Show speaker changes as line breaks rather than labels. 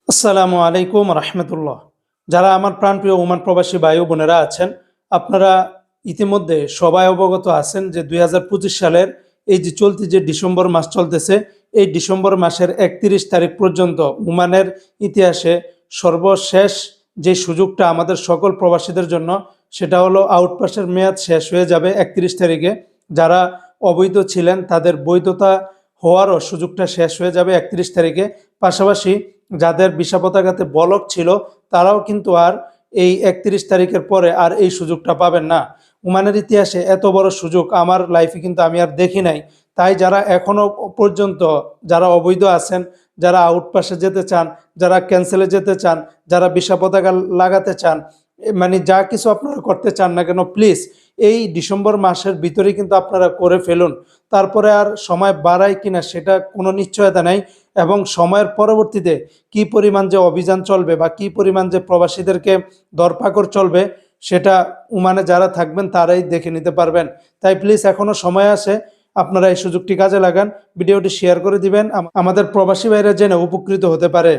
আসসালামু আলাইকুম রহমতুল্লাহ। যারা আমার প্রাণপ্রিয় ওমান প্রবাসী ভাই ও বোনেরা আছেন, আপনারা ইতিমধ্যে সবাই অবগত আছেন যে 2025 সালের এই যে চলতি যে ডিসেম্বর মাস চলতেছে, এই ডিসেম্বর মাসের 31 তারিখ পর্যন্ত ওমানের ইতিহাসে সর্বশেষ যে সুযোগটা আমাদের সকল প্রবাসীদের জন্য, সেটা হলো আউটপাসের মেয়াদ শেষ হয়ে যাবে 31 তারিখে। যারা অবৈধ ছিলেন তাদের বৈধতা হওয়ারও সুযোগটা শেষ হয়ে যাবে 31 তারিখে। পাশাপাশি যাদের ভিসা পতাকাতে বলক ছিল, তারাও কিন্তু আর এই 31 তারিখের পরে আর এই সুযোগটা পাবেন না। ওমানের ইতিহাসে এত বড় সুযোগ আমার লাইফে কিন্তু আমি আর দেখি নাই। তাই যারা এখনো পর্যন্ত যারা অবৈধ আছেন, যারা আউটপাসে যেতে চান, যারা ক্যান্সেলে যেতে চান, যারা ভিসা পতাকা লাগাতে চান, মানে যা কিছু আপনারা করতে চান না কেন, প্লিজ এই ডিসেম্বর মাসের ভিতরেই কিন্তু আপনারা করে ফেলুন। তারপরে আর সময় বাড়ায় কিনা সেটা কোনো নিশ্চয়তা নাই, এবং সময়ের পরবর্তীতে কি পরিমাণ যে অভিযান চলবে বা কি পরিমাণ যে প্রবাসীদেরকে ধরপাকড় চলবে, সেটা ওমানে যারা থাকবেন তারাই দেখে নিতে পারবেন। তাই প্লিজ এখনো সময় আছে, আপনারা এই সুযোগটি কাজে লাগান। ভিডিওটি শেয়ার করে দিবেন, আমাদের প্রবাসী ভাইরা জেনে উপকৃত হতে পারে।